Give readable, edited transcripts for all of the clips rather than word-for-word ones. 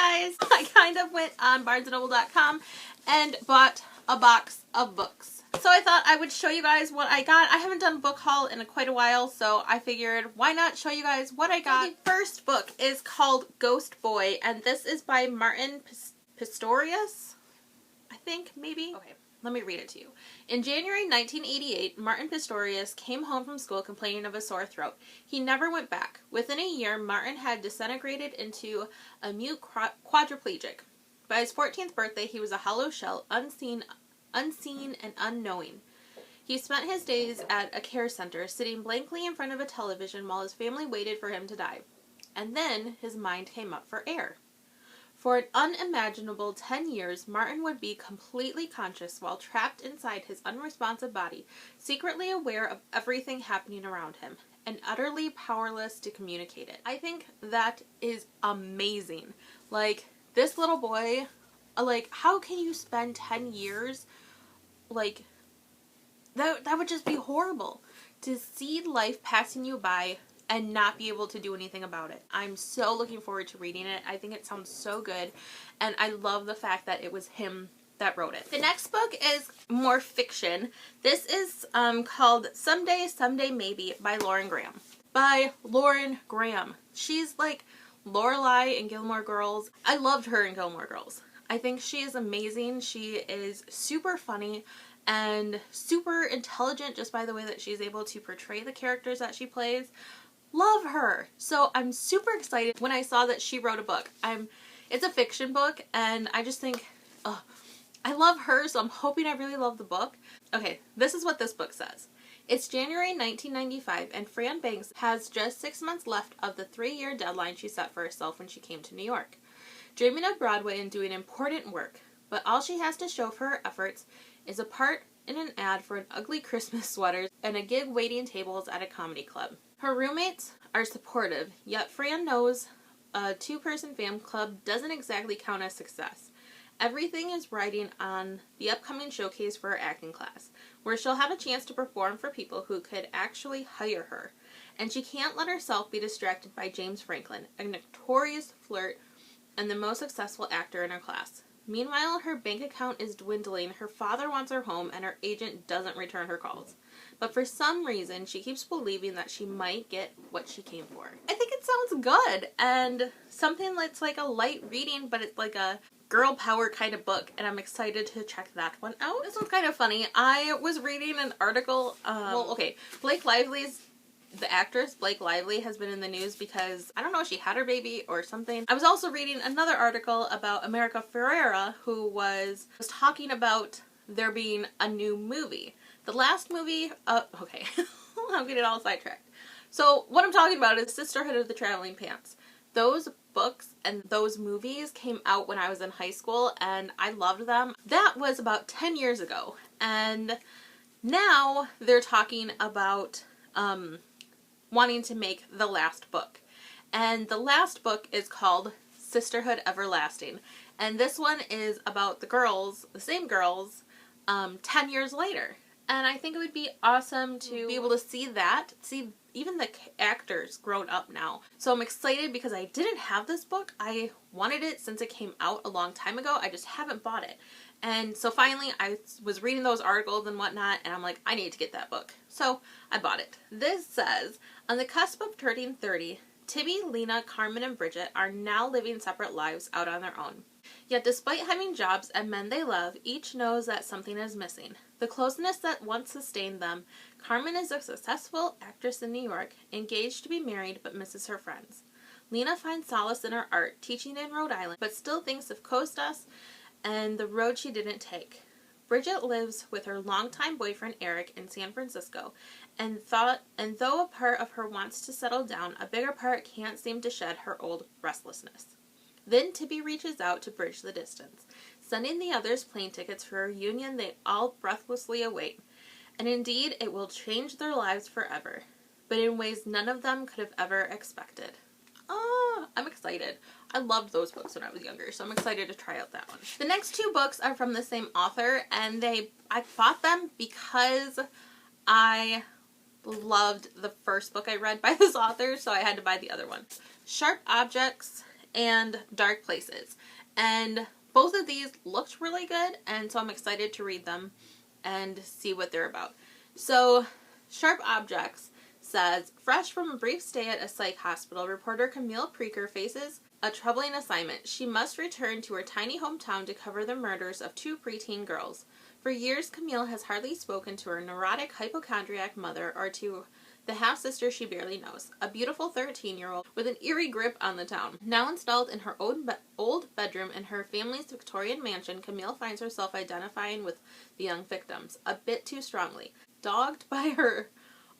Hi guys! I kind of went on barnesandnoble.com and bought a box of books. So I thought I would show you guys what I got. I haven't done a book haul in quite a while, so I figured why not show you guys what I got. The first book is called Ghost Boy, and this is by Martin Pistorius, I think, maybe? Okay. Let me read it to you. In January 1988, Martin Pistorius came home from school complaining of a sore throat. He never went back. Within a year, Martin had disintegrated into a mute quadriplegic. By his 14th birthday, he was a hollow shell, unseen and unknowing. He spent his days at a care center, sitting blankly in front of a television while his family waited for him to die. And then his mind came up for air. For an unimaginable 10 years, Martin would be completely conscious while trapped inside his unresponsive body, secretly aware of everything happening around him, and utterly powerless to communicate it. I think that is amazing. Like, this little boy, like, how can you spend 10 years, like, that would just be horrible. To see life passing you by and not be able to do anything about it. I'm so looking forward to reading it. I think it sounds so good, and I love the fact that it was him that wrote it. The next book is more fiction. This is called Someday, Someday Maybe by Lauren Graham. By Lauren Graham. She's like Lorelai in Gilmore Girls. I loved her in Gilmore Girls. I think she is amazing. She is super funny and super intelligent just by the way that she's able to portray the characters that she plays. Love her. So I'm super excited when I saw that she wrote a book. It's a fiction book, and I just think, I love her, so I'm hoping I really love the book. Okay, this is what this book says. It's January 1995, and Fran Banks has just 6 months left of the 3-year deadline she set for herself when she came to New York. Dreaming of Broadway and doing important work, but all she has to show for her efforts is a part in an ad for an ugly Christmas sweater and a gig waiting tables at a comedy club. Her roommates are supportive, yet Fran knows a 2-person fan club doesn't exactly count as success. Everything is riding on the upcoming showcase for her acting class, where she'll have a chance to perform for people who could actually hire her. And she can't let herself be distracted by James Franklin, a notorious flirt and the most successful actor in her class. Meanwhile, her bank account is dwindling, her father wants her home, and her agent doesn't return her calls. But for some reason, she keeps believing that she might get what she came for. I think it sounds good, and something that's like a light reading, but it's like a girl power kind of book, and I'm excited to check that one out. This one's kind of funny. I was reading an article, Blake Lively's the actress, Blake Lively, has been in the news because, I don't know, she had her baby or something. I was also reading another article about America Ferrera, who was talking about there being a new movie. The last movie, okay, I'm getting all sidetracked. So, what I'm talking about is Sisterhood of the Traveling Pants. Those books and those movies came out when I was in high school, and I loved them. That was about 10 years ago, and now they're talking about, wanting to make the last book. And the last book is called Sisterhood Everlasting. And this one is about the girls, the same girls, 10 years later. And I think it would be awesome to be able to see even the actors grown up now. So I'm excited because I didn't have this book. I wanted it since it came out a long time ago. I just haven't bought it. And so finally I was reading those articles and whatnot, and I'm like, I need to get that book. So I bought it. This says, on the cusp of turning 30, Tibby, Lena, Carmen, and Bridget are now living separate lives out on their own. Yet despite having jobs and men they love, each knows that something is missing. The closeness that once sustained them. Carmen is a successful actress in New York, engaged to be married, but misses her friends. Lena finds solace in her art, teaching in Rhode Island, but still thinks of Costas and the road she didn't take. Bridget lives with her longtime boyfriend Eric in San Francisco, and though a part of her wants to settle down, a bigger part can't seem to shed her old restlessness. Then Tibby reaches out to bridge the distance, sending the others plane tickets for a reunion they all breathlessly await. And indeed, it will change their lives forever, but in ways none of them could have ever expected. I'm excited. I loved those books when I was younger, so I'm excited to try out that one. The next 2 books are from the same author, and I bought them because I loved the first book I read by this author, so I had to buy the other one. Sharp Objects and Dark Places. And both of these looked really good, and so I'm excited to read them and see what they're about. So, Sharp Objects says, fresh from a brief stay at a psych hospital, reporter Camille Preaker faces a troubling assignment. She must return to her tiny hometown to cover the murders of 2 preteen girls. For years, Camille has hardly spoken to her neurotic hypochondriac mother or to the half-sister she barely knows, a beautiful 13-year-old with an eerie grip on the town. Now installed in her old bedroom in her family's Victorian mansion, Camille finds herself identifying with the young victims, a bit too strongly. Dogged by her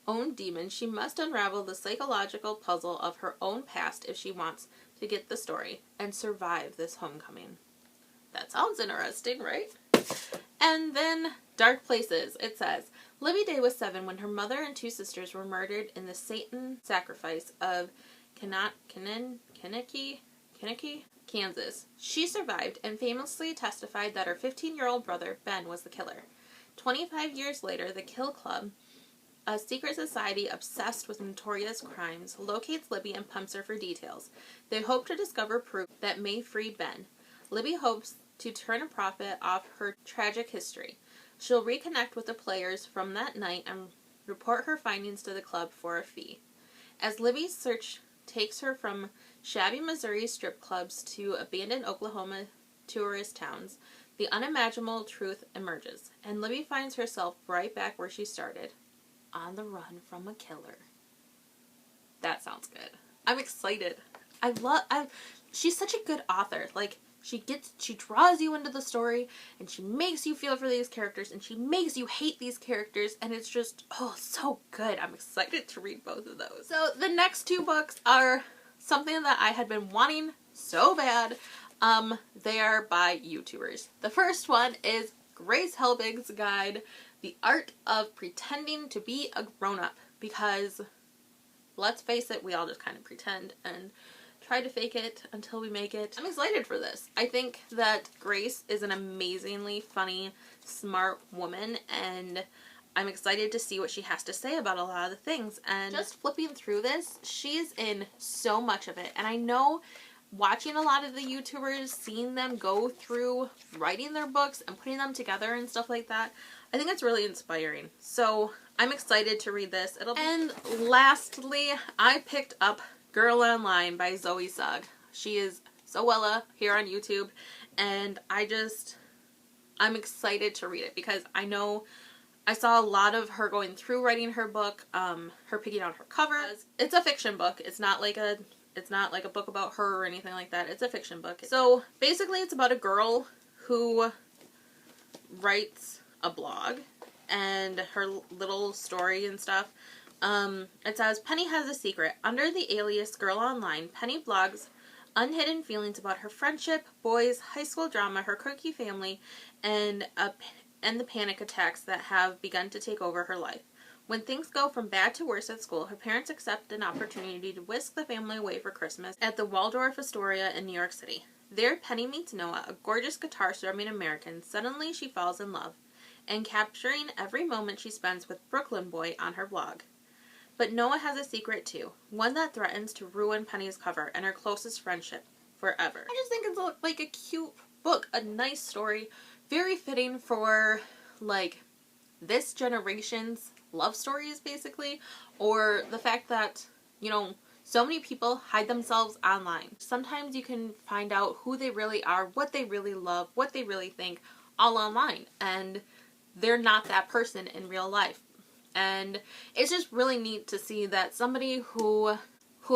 own demons, she must unravel the psychological puzzle of her own past if she wants to get the story and survive this homecoming. That sounds interesting, right? And then Dark Places, it says, Libby Day was 7 when her mother and 2 sisters were murdered in the Satan sacrifice of Kinnicky, Kansas. She survived and famously testified that her 15-year-old brother, Ben, was the killer. 25 years later, the Kill Club, a secret society obsessed with notorious crimes, locates Libby and pumps her for details. They hope to discover proof that may free Ben. Libby hopes to turn a profit off her tragic history. She'll reconnect with the players from that night and report her findings to the club for a fee. As Libby's search takes her from shabby Missouri strip clubs to abandoned Oklahoma tourist towns, the unimaginable truth emerges, and Libby finds herself right back where she started, on the run from a killer. That sounds good. I'm excited. She's such a good author. Like, she draws you into the story, and she makes you feel for these characters, and she makes you hate these characters, and it's just, oh, so good. I'm excited to read both of those. So the next 2 books are something that I had been wanting so bad. They are by YouTubers. The first one is Grace Helbig's guide, The Art of Pretending to be a Grown-Up, because, let's face it, we all just kind of pretend and try to fake it until we make it. I'm excited for this. I think that Grace is an amazingly funny, smart woman, and I'm excited to see what she has to say about a lot of the things. And just flipping through this, she's in so much of it. And I know watching a lot of the YouTubers, seeing them go through writing their books and putting them together and stuff like that, I think it's really inspiring. So I'm excited to read this. And lastly, I picked up Girl Online by Zoe Sugg. She is Zoella here on YouTube, and I'm excited to read it because I know I saw a lot of her going through writing her book, her picking out her covers. It's a fiction book. It's not like a book about her or anything like that. It's a fiction book. So basically it's about a girl who writes a blog and her little story and stuff. It says, Penny has a secret. Under the alias Girl Online, Penny blogs unhidden feelings about her friendship, boys, high school drama, her quirky family, and the panic attacks that have begun to take over her life. When things go from bad to worse at school, her parents accept an opportunity to whisk the family away for Christmas at the Waldorf Astoria in New York City. There, Penny meets Noah, a gorgeous guitar-strumming American. Suddenly, she falls in love, and capturing every moment she spends with Brooklyn Boy on her blog. But Noah has a secret too, one that threatens to ruin Penny's cover and her closest friendship forever. I just think it's like a cute book, a nice story, very fitting for like this generation's love stories basically, or the fact that, you know, so many people hide themselves online. Sometimes you can find out who they really are, what they really love, what they really think, all online, and they're not that person in real life. And it's just really neat to see that somebody who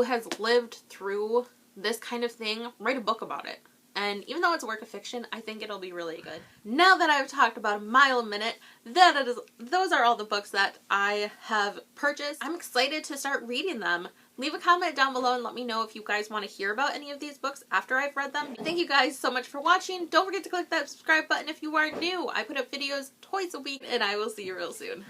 has lived through this kind of thing write a book about it. And even though it's a work of fiction, I think it'll be really good. Now that I've talked about a mile a minute, those are all the books that I have purchased. I'm excited to start reading them. Leave a comment down below and let me know if you guys want to hear about any of these books after I've read them. Thank you guys so much for watching. Don't forget to click that subscribe button if you are new. I put up videos twice a week, and I will see you real soon.